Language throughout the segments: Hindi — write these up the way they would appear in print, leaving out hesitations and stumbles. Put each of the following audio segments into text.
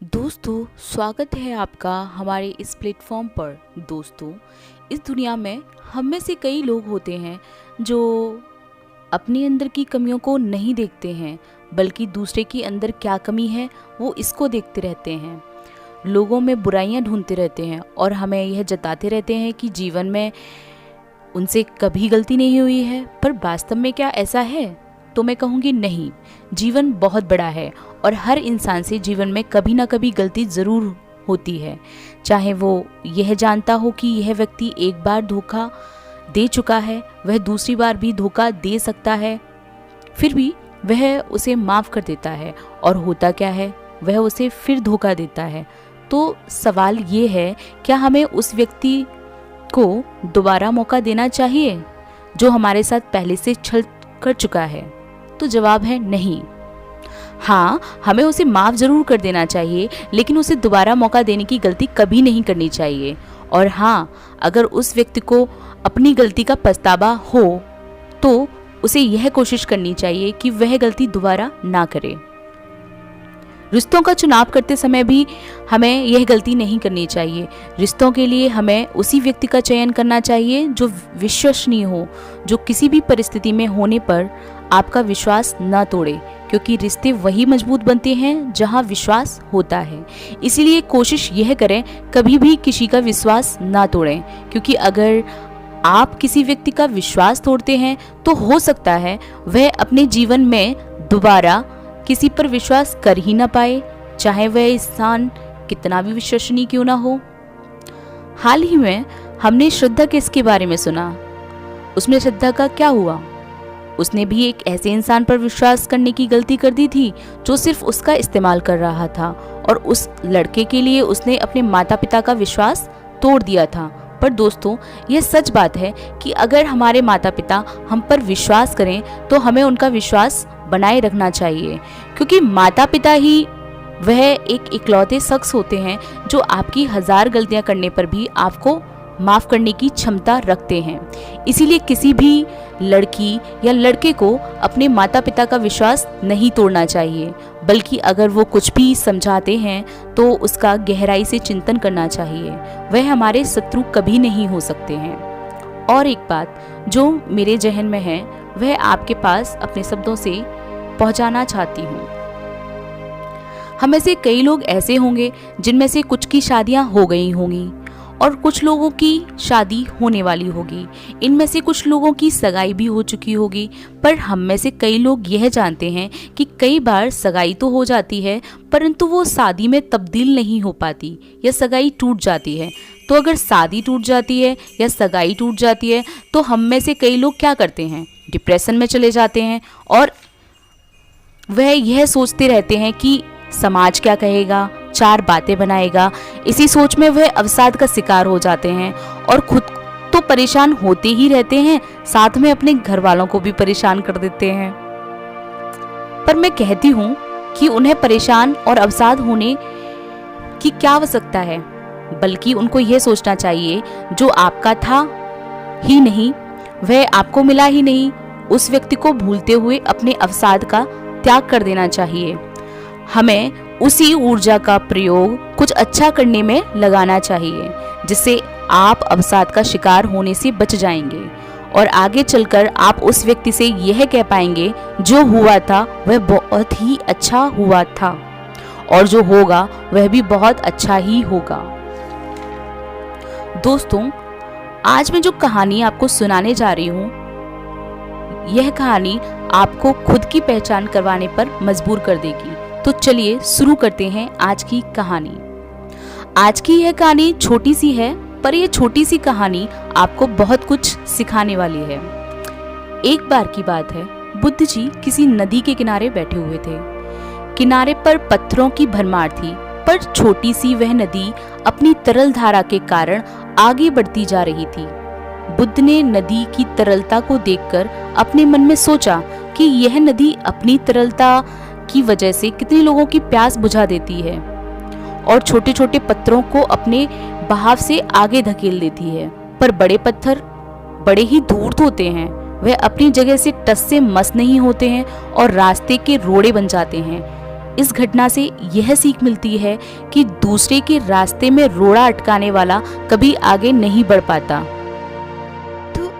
दोस्तों, स्वागत है आपका हमारे इस प्लेटफॉर्म पर। दोस्तों, इस दुनिया में हम में से कई लोग होते हैं जो अपने अंदर की कमियों को नहीं देखते हैं, बल्कि दूसरे के अंदर क्या कमी है वो इसको देखते रहते हैं। लोगों में बुराइयां ढूंढते रहते हैं और हमें यह जताते रहते हैं कि जीवन में उनसे कभी गलती नहीं हुई है। पर वास्तव में क्या ऐसा है? तो मैं कहूँगी नहीं। जीवन बहुत बड़ा है और हर इंसान से जीवन में कभी ना कभी गलती ज़रूर होती है। चाहे वो यह जानता हो कि यह व्यक्ति एक बार धोखा दे चुका है, वह दूसरी बार भी धोखा दे सकता है, फिर भी वह उसे माफ़ कर देता है। और होता क्या है, वह उसे फिर धोखा देता है। तो सवाल ये है, क्या हमें उस व्यक्ति को दोबारा मौका देना चाहिए जो हमारे साथ पहले से छल कर चुका है? तो जवाब है नहीं। हाँ, हमें उसे माफ़ ज़रूर कर देना चाहिए, लेकिन उसे दोबारा मौका देने की गलती कभी नहीं करनी चाहिए। और हाँ, अगर उस व्यक्ति को अपनी गलती का पछतावा हो तो उसे यह कोशिश करनी चाहिए कि वह गलती दोबारा ना करे। रिश्तों का चुनाव करते समय भी हमें यह गलती नहीं करनी चाहिए। रिश्तों के लिए हमें उसी व्यक्ति का चयन करना चाहिए जो विश्वसनीय हो, जो किसी भी परिस्थिति में होने पर आपका विश्वास न तोड़े, क्योंकि रिश्ते वही मजबूत बनते हैं जहां विश्वास होता है। इसीलिए कोशिश यह करें, कभी भी किसी का विश्वास ना तोड़ें, क्योंकि अगर आप किसी व्यक्ति का विश्वास तोड़ते हैं तो हो सकता है वह अपने जीवन में दोबारा किसी पर विश्वास कर ही ना पाए, चाहे वह इंसान कितना भी विश्वसनीय क्यों ना हो। हाल ही में हमने श्रद्धा केस के बारे में सुना। उसमें श्रद्धा का क्या हुआ? उसने भी एक ऐसे इंसान पर विश्वास करने की गलती कर दी थी जो सिर्फ उसका इस्तेमाल कर रहा था, और उस लड़के के लिए उसने अपने माता पिता का विश्वास तोड़ दिया था। पर दोस्तों, यह सच बात है कि अगर हमारे माता पिता हम पर विश्वास करें तो हमें उनका विश्वास बनाए रखना चाहिए, क्योंकि माता पिता ही वह एक इकलौते शख्स होते हैं जो आपकी 1000 गलतियां करने पर भी आपको माफ़ करने की क्षमता रखते हैं। इसीलिए किसी भी लड़की या लड़के को अपने माता पिता का विश्वास नहीं तोड़ना चाहिए, बल्कि अगर वो कुछ भी समझाते हैं तो उसका गहराई से चिंतन करना चाहिए। वह हमारे शत्रु कभी नहीं हो सकते हैं। और एक बात जो मेरे जहन में है, वह आपके पास अपने शब्दों से पहुंचाना चाहती हूँ। हम में से कई लोग ऐसे होंगे जिनमें से कुछ की शादियां हो गई होंगी और कुछ लोगों की शादी होने वाली होगी। इनमें से कुछ लोगों की सगाई भी हो चुकी होगी। पर हम में से कई लोग यह जानते हैं कि कई बार सगाई तो हो जाती है, परंतु वो शादी में तब्दील नहीं हो पाती या सगाई टूट जाती है। तो अगर शादी टूट जाती है या सगाई टूट जाती है तो हम में से कई लोग क्या करते हैं? डिप्रेशन में चले जाते हैं और वह यह सोचते रहते हैं कि समाज क्या कहेगा, 4 बातें बनाएगा। इसी सोच में वह अवसाद का शिकार हो जाते हैं और खुद तो परेशान होते ही रहते हैं, साथ में अपने घर वालों को भी परेशान कर देते हैं। पर मैं कहती हूँ कि उन्हें परेशान और अवसाद होने की क्या आवश्यकता है, बल्कि उनको यह सोचना चाहिए जो आपका था ही नहीं, वह आपको मिला ही नहीं, उस व्यक्ति को भूलते हुए अपने अवसाद का त्याग कर देना चाहिए। हमें उसी ऊर्जा का प्रयोग कुछ अच्छा करने में लगाना चाहिए, जिससे आप अवसाद का शिकार होने से बच जाएंगे और आगे चलकर आप उस व्यक्ति से यह कह पाएंगे, जो हुआ था वह बहुत ही अच्छा हुआ था और जो होगा वह भी बहुत अच्छा ही होगा। दोस्तों, आज मैं जो कहानी आपको सुनाने जा रही हूँ, यह कहानी आपको खुद की पहचान करवाने पर मजबूर कर देगी। तो चलिए शुरू करते हैं आज की कहानी। आज की यह कहानी छोटी सी है, पर यह छोटी सी कहानी आपको बहुत कुछ सिखाने वाली है। एक बार की बात है, बुद्ध जी किसी नदी के किनारे बैठे हुए थे। किनारे पर पत्थरों की भरमार थी, पर छोटी सी वह नदी अपनी तरल धारा के कारण आगे बढ़ती जा रही थी। बुद्ध ने नदी की तरलता को देखकर अपने मन में सोचा कि यह नदी अपनी तरलता की वजह से कितने लोगों की प्यास बुझा देती है और छोटे छोटे पत्थरों को अपने बहाव से आगे धकेल देती है। पर बड़े पत्थर बड़े ही धूर्त होते हैं, वह अपनी जगह से टस से मस नहीं होते हैं और रास्ते के रोड़े बन जाते हैं। इस घटना से यह सीख मिलती है कि दूसरे के रास्ते में रोड़ा अटकाने वाला कभी आगे नहीं बढ़ पाता। तो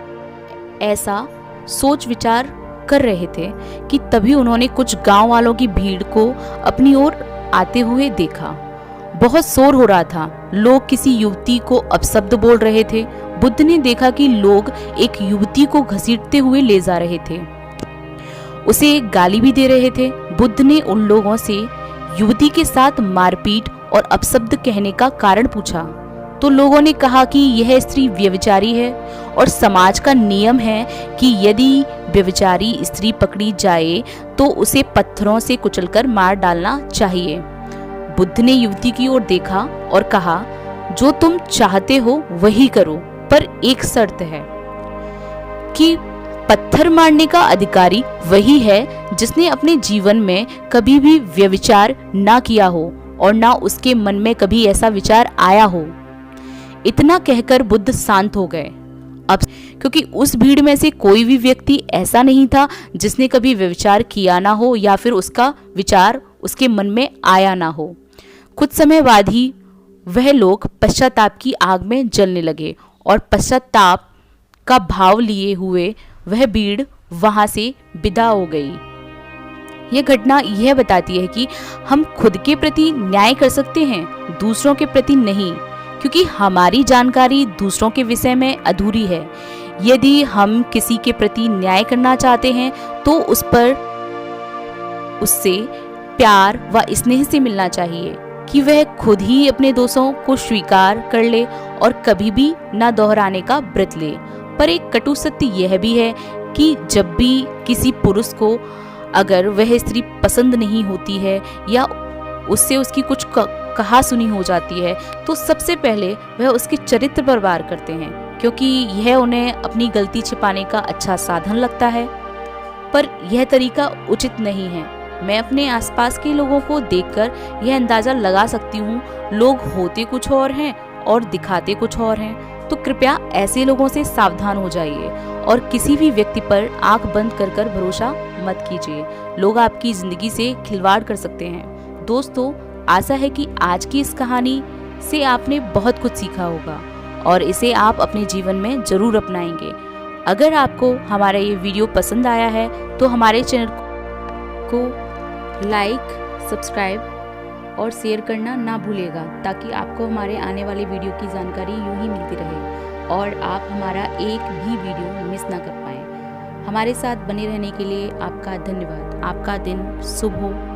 ऐसा सोच विचार कर रहे थे कि तभी उन्होंने कुछ गांव वालों की भीड़ को अपनी ओर आते हुए देखा। बहुत शोर हो रहा था, लोग किसी युवती को अपशब्द बोल रहे थे। बुद्ध ने देखा कि लोग एक युवती को घसीटते हुए ले जा रहे थे, उसे एक गाली भी दे रहे थे। बुद्ध ने उन लोगों से युवती के साथ मारपीट और अपशब्द कहने का कारण पूछा, तो लोगों ने कहा कि यह स्त्री व्यभिचारी है और समाज का नियम है कि यदि व्यभिचारी स्त्री पकड़ी जाए तो उसे पत्थरों से कुचलकर मार डालना चाहिए। बुद्ध ने युवती की ओर देखा और कहा, जो तुम चाहते हो वही करो, पर एक शर्त है कि पत्थर मारने का अधिकारी वही है जिसने अपने जीवन में कभी भी व्यभिचार ना किया हो और ना उसके मन में कभी ऐसा विचार आया हो। इतना कहकर बुद्ध शांत हो गए। अब क्योंकि उस भीड़ में से कोई भी व्यक्ति ऐसा नहीं था जिसने कभी व्यभिचार किया ना हो या फिर उसका विचार उसके मन में आया ना हो। कुछ समय बाद ही वह लोग पश्चाताप की आग में जलने लगे और पश्चाताप का भाव लिए हुए वह भीड़ वहां से विदा हो गई। यह घटना यह बताती है कि हम खुद के प्रति न्याय कर सकते हैं, दूसरों के प्रति नहीं, क्योंकि हमारी जानकारी दूसरों के विषय में अधूरी है। यदि हम किसी के प्रति न्याय करना चाहते हैं तो उस पर उससे प्यार व स्नेह से मिलना चाहिए कि वह खुद ही अपने दोषों को स्वीकार कर ले और कभी भी न दोहराने का व्रत ले। पर एक कटु सत्य यह भी है कि जब भी किसी पुरुष को अगर वह स्त्री पसंद नहीं होती है या उससे उसकी कुछ कहा सुनी हो जाती है तो सबसे पहले वह उसके चरित्र पर वार करते हैं, क्योंकि यह उन्हें अपनी गलती छिपाने का अच्छा साधन लगता है। पर यह तरीका उचित नहीं है। मैं अपने आसपास के लोगों को देखकर यह अंदाजा लगा सकती हूँ, लोग होते कुछ और हैं और दिखाते कुछ और हैं। तो कृपया ऐसे लोगों से सावधान हो जाइए और किसी भी व्यक्ति पर आंख बंद कर भरोसा मत कीजिए। लोग आपकी जिंदगी से खिलवाड़ कर सकते हैं। दोस्तों, आशा है कि आज की इस कहानी से आपने बहुत कुछ सीखा होगा और इसे आप अपने जीवन में जरूर अपनाएंगे। अगर आपको हमारा ये वीडियो पसंद आया है तो हमारे चैनल को लाइक, सब्सक्राइब और शेयर करना ना भूलिएगा, ताकि आपको हमारे आने वाले वीडियो की जानकारी यूं ही मिलती रहे और आप हमारा एक भी वीडियो मिस ना कर पाएं। हमारे साथ बने रहने के लिए आपका धन्यवाद। आपका दिन शुभ हो।